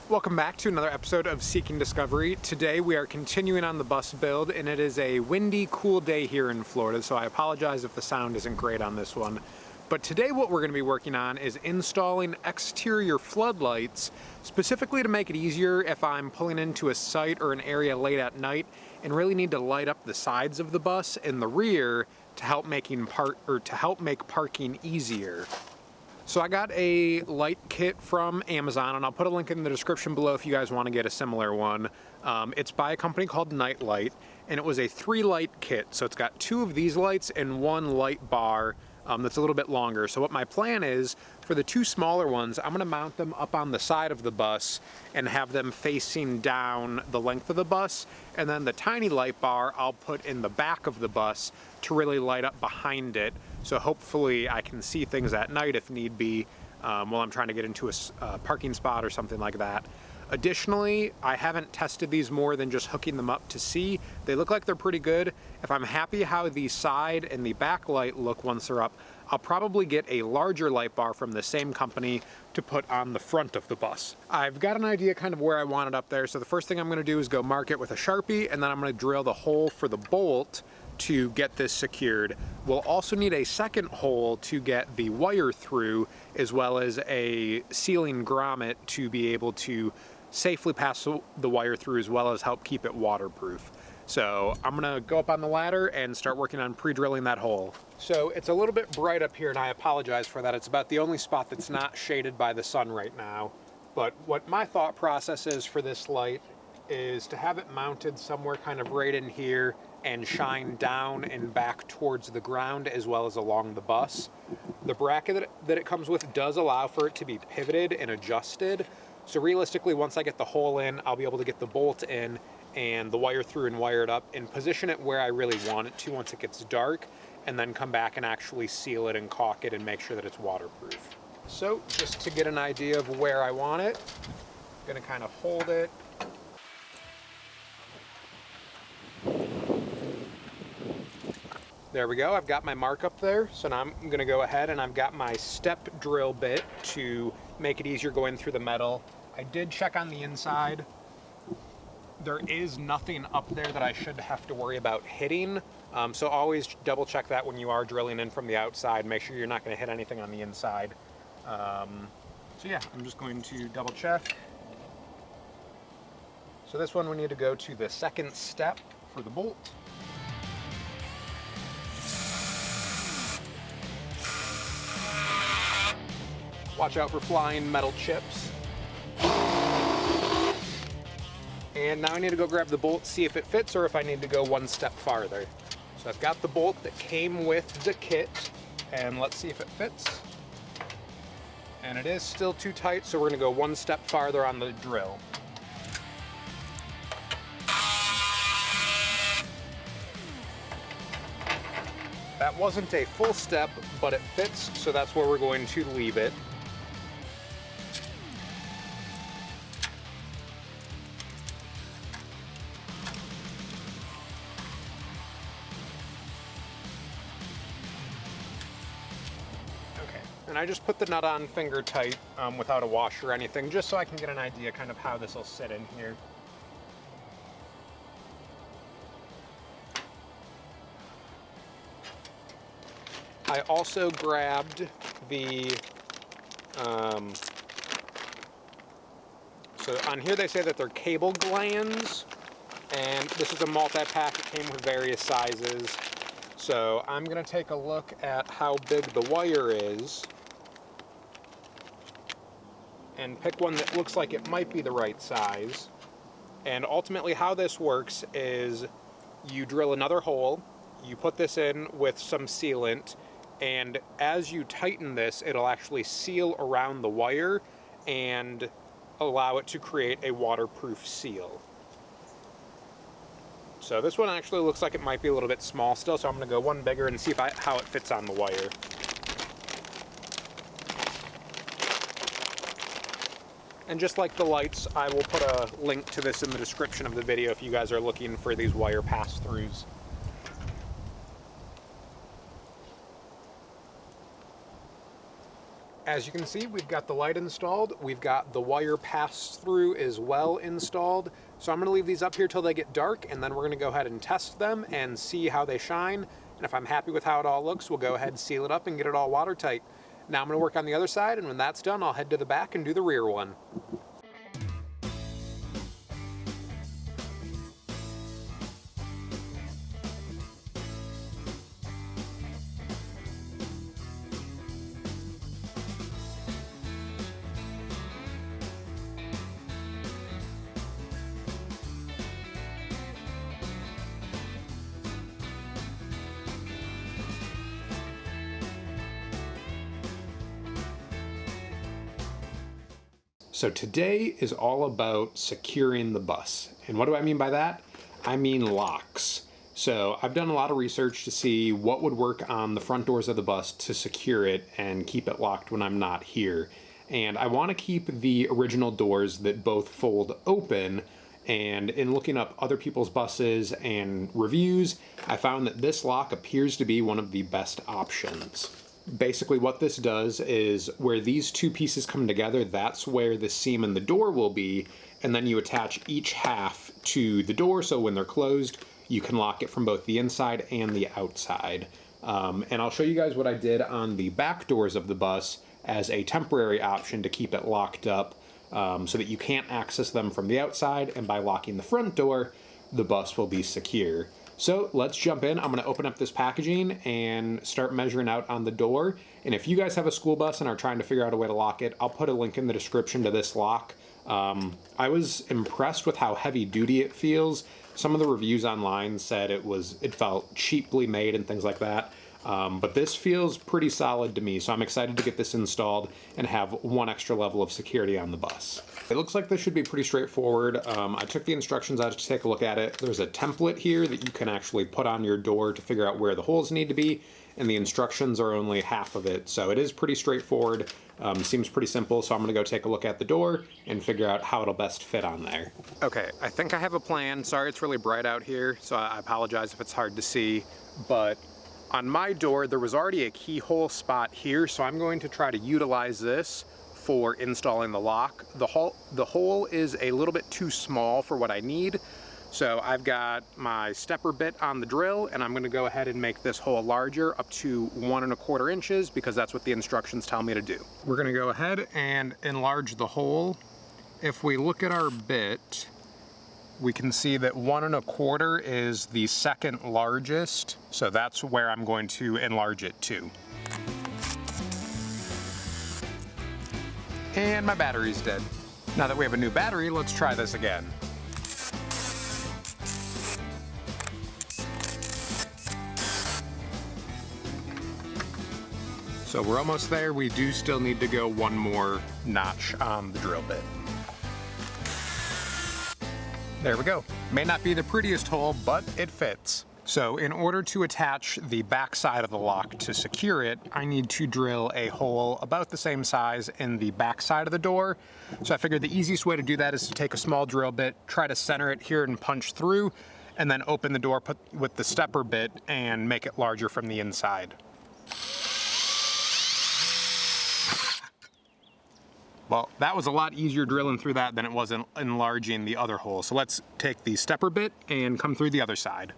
Welcome back to another episode of Seeking Discovery. Today we are continuing on the bus build, and it is a windy, cool day here in Florida, so I apologize if the sound isn't great on this one. But today what we're going to be working on is installing exterior floodlights, specifically to make it easier if I'm pulling into a site or an area late at night and really need to light up the sides of the bus and the rear to help make parking easier. So I got a light kit from Amazon, and I'll put a link in the description below if you guys want to get a similar one. It's by a company called Nightlight, and it was a 3-light kit. So it's got 2 of these lights and 1 light bar that's a little bit longer. So what my plan is, for the 2 smaller ones, I'm going to mount them up on the side of the bus and have them facing down the length of the bus. And then the tiny light bar I'll put in the back of the bus to really light up behind it. So hopefully I can see things at night if need be while I'm trying to get into a parking spot or something like that. Additionally, I haven't tested these more than just hooking them up to see. They look like they're pretty good. If I'm happy how the side and the back light look once they're up, I'll probably get a larger light bar from the same company to put on the front of the bus. I've got an idea kind of where I want it up there, so the first thing I'm going to do is go mark it with a Sharpie, and then I'm going to drill the hole for the bolt to get this secured. We'll also need a second hole to get the wire through, as well as a sealing grommet to be able to safely pass the wire through, as well as help keep it waterproof. So I'm gonna go up on the ladder and start working on pre-drilling that hole. So it's a little bit bright up here, and I apologize for that. It's about the only spot that's not shaded by the sun right now. But what my thought process is for this light is to have it mounted somewhere kind of right in here and shine down and back towards the ground as well as along the bus. The bracket that it comes with does allow for it to be pivoted and adjusted. So realistically, once I get the hole in, I'll be able to get the bolt in and the wire through and wire it up and position it where I really want it to once it gets dark, and then come back and actually seal it and caulk it and make sure that it's waterproof. So just to get an idea of where I want it, I'm gonna kind of hold it. There we go, I've got my mark up there. So now I'm gonna go ahead and I've got my step drill bit to make it easier going through the metal. I did check on the inside. There is nothing up there that I should have to worry about hitting. So always double check that when you are drilling in from the outside. Make sure you're not gonna hit anything on the inside. So yeah, I'm just going to double check. So this one we need to go to the second step for the bolt. Watch out for flying metal chips. And now I need to go grab the bolt, see if it fits or if I need to go one step farther. So I've got the bolt that came with the kit, and let's see if it fits. And it is still too tight, so we're gonna go one step farther on the drill. That wasn't a full step, but it fits, so that's where we're going to leave it. And I just put the nut on finger tight without a washer or anything, just so I can get an idea kind of how this will sit in here. I also grabbed the, so on here they say that they're cable glands, and this is a multi-pack. It came with various sizes. So I'm gonna take a look at how big the wire is and pick one that looks like it might be the right size. And ultimately how this works is you drill another hole, you put this in with some sealant, and as you tighten this, it'll actually seal around the wire and allow it to create a waterproof seal. So this one actually looks like it might be a little bit small still, so I'm gonna go one bigger and see how it fits on the wire. And just like the lights, I will put a link to this in the description of the video if you guys are looking for these wire pass-throughs. As you can see, we've got the light installed. We've got the wire pass-through as well installed. So I'm gonna leave these up here till they get dark, and then we're gonna go ahead and test them and see how they shine. And if I'm happy with how it all looks, we'll go ahead and seal it up and get it all watertight. Now I'm gonna work on the other side, and when that's done, I'll head to the back and do the rear one. So today is all about securing the bus. And what do I mean by that? I mean locks. So I've done a lot of research to see what would work on the front doors of the bus to secure it and keep it locked when I'm not here. And I want to keep the original doors that both fold open. And in looking up other people's buses and reviews, I found that this lock appears to be one of the best options. Basically what this does is where these two pieces come together, that's where the seam in the door will be, and then you attach each half to the door so when they're closed you can lock it from both the inside and the outside. And I'll show you guys what I did on the back doors of the bus as a temporary option to keep it locked up so that you can't access them from the outside, and by locking the front door the bus will be secure. So let's jump in. I'm going to open up this packaging and start measuring out on the door. And if you guys have a school bus and are trying to figure out a way to lock it, I'll put a link in the description to this lock. I was impressed with how heavy duty it feels. Some of the reviews online said it felt cheaply made and things like that. But this feels pretty solid to me, so I'm excited to get this installed and have one extra level of security on the bus. It looks like this should be pretty straightforward. I took the instructions out to take a look at it. There's a template here that you can actually put on your door to figure out where the holes need to be, and the instructions are only half of it, so it is pretty straightforward. Seems pretty simple, so I'm gonna go take a look at the door and figure out how it'll best fit on there. Okay, I think I have a plan. Sorry it's really bright out here, so I apologize if it's hard to see, but on my door there was already a keyhole spot here, so I'm going to try to utilize this for installing the lock. The hole is a little bit too small for what I need, so I've got my stepper bit on the drill, and I'm going to go ahead and make this hole larger, up to 1¼ inches, because that's what the instructions tell me to do. We're going to go ahead and enlarge the hole. If we look at our bit, we can see that 1¼ is the second largest, so that's where I'm going to enlarge it to. And my battery's dead. Now that we have a new battery, let's try this again. So we're almost there. We do still need to go one more notch on the drill bit. There we go. May not be the prettiest hole, but it fits. So in order to attach the back side of the lock to secure it, I need to drill a hole about the same size in the back side of the door. So I figured the easiest way to do that is to take a small drill bit, try to center it here and punch through, and then open the door with the stepper bit and make it larger from the inside. Well, that was a lot easier drilling through that than it was enlarging the other hole. So let's take the stepper bit and come through the other side.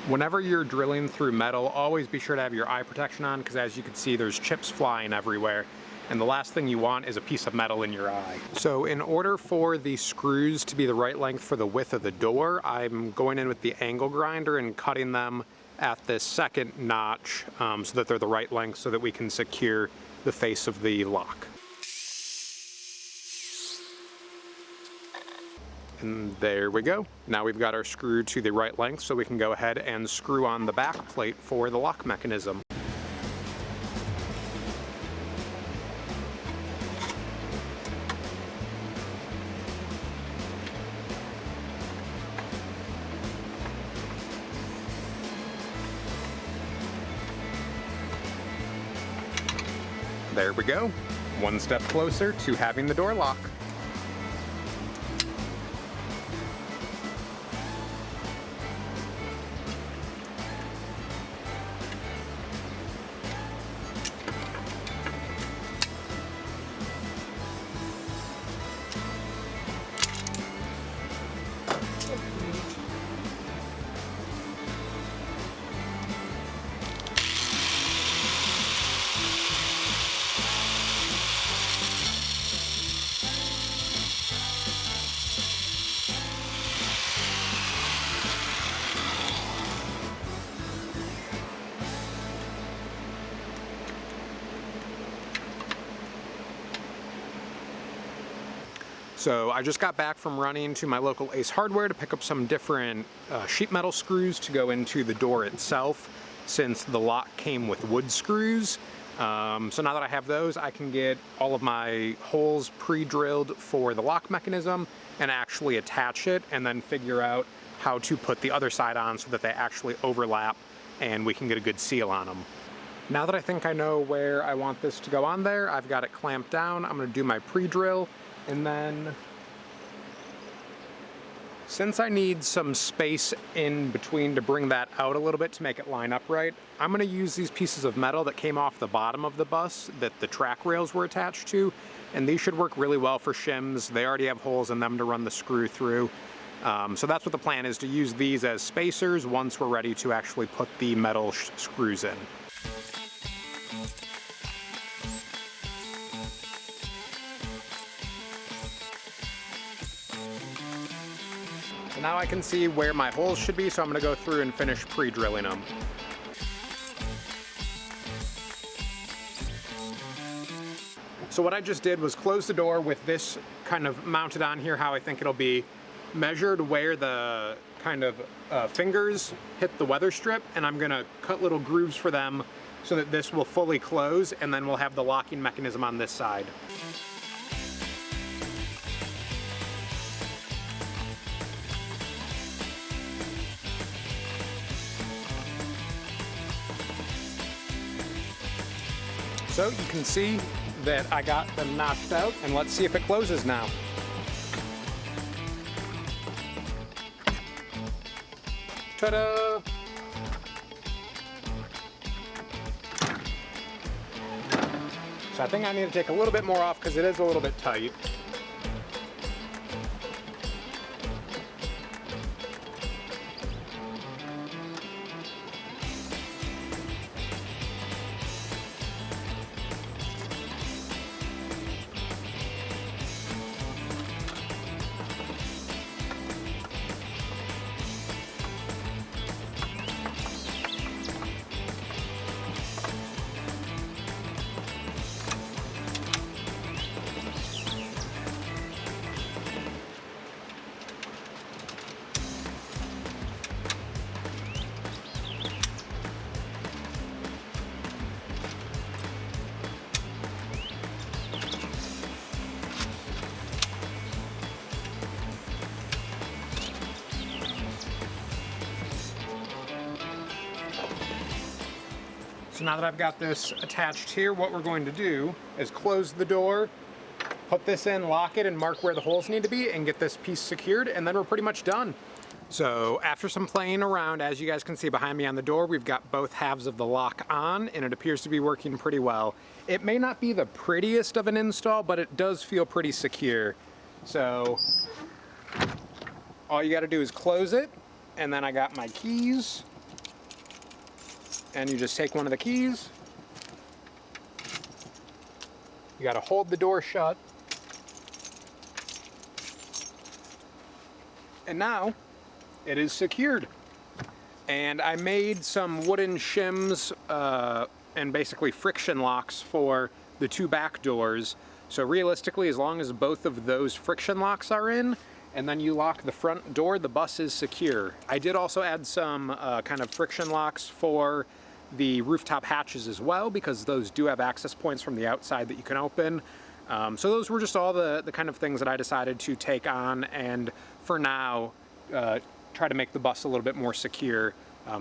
Whenever you're drilling through metal, always be sure to have your eye protection on, because as you can see, there's chips flying everywhere. And the last thing you want is a piece of metal in your eye. So in order for the screws to be the right length for the width of the door, I'm going in with the angle grinder and cutting them at this second notch so that they're the right length so that we can secure the face of the lock. And there we go. Now we've got our screw to the right length, so we can go ahead and screw on the back plate for the lock mechanism. There we go. One step closer to having the door lock. So I just got back from running to my local Ace Hardware to pick up some different sheet metal screws to go into the door itself, since the lock came with wood screws. So now that I have those, I can get all of my holes pre-drilled for the lock mechanism and actually attach it, and then figure out how to put the other side on so that they actually overlap and we can get a good seal on them. Now that I think I know where I want this to go on there, I've got it clamped down. I'm going to do my pre-drill, and then since I need some space in between to bring that out a little bit to make it line up right, I'm going to use these pieces of metal that came off the bottom of the bus that the track rails were attached to, and these should work really well for shims. They already have holes in them to run the screw through. So that's what the plan is, to use these as spacers once we're ready to actually put the metal screws in. Now I can see where my holes should be, so I'm going to go through and finish pre-drilling them. So what I just did was close the door with this kind of mounted on here, how I think it'll be, measured where the kind of fingers hit the weather strip, and I'm going to cut little grooves for them so that this will fully close, and then we'll have the locking mechanism on this side. So you can see that I got them notched out, and let's see if it closes now. Ta-da! So I think I need to take a little bit more off because it is a little bit tight. So now that I've got this attached here, what we're going to do is close the door, put this in, lock it, and mark where the holes need to be, and get this piece secured, and then we're pretty much done. So after some playing around, as you guys can see behind me on the door, we've got both halves of the lock on, and it appears to be working pretty well. It may not be the prettiest of an install, but it does feel pretty secure. So all you gotta do is close it, and then I got my keys. And you just take one of the keys. You gotta hold the door shut. And now it is secured. And I made some wooden shims and basically friction locks for the two back doors. So realistically, as long as both of those friction locks are in, and then you lock the front door, the bus is secure. I did also add some kind of friction locks for the rooftop hatches as well, because those do have access points from the outside that you can open. So those were just all the kind of things that I decided to take on, and for now try to make the bus a little bit more secure,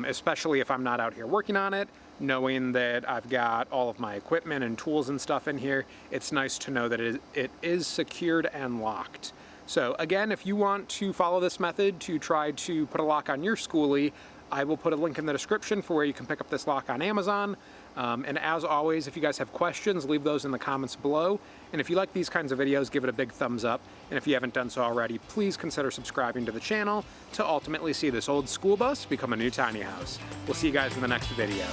especially if I'm not out here working on it. Knowing that I've got all of my equipment and tools and stuff in here, it's nice to know that it is secured and locked. So again, if you want to follow this method to try to put a lock on your Skoolie, I will put a link in the description for where you can pick up this lock on Amazon. And as always, if you guys have questions, leave those in the comments below. And if you like these kinds of videos, give it a big thumbs up. And if you haven't done so already, please consider subscribing to the channel to ultimately see this old school bus become a new tiny house. We'll see you guys in the next video.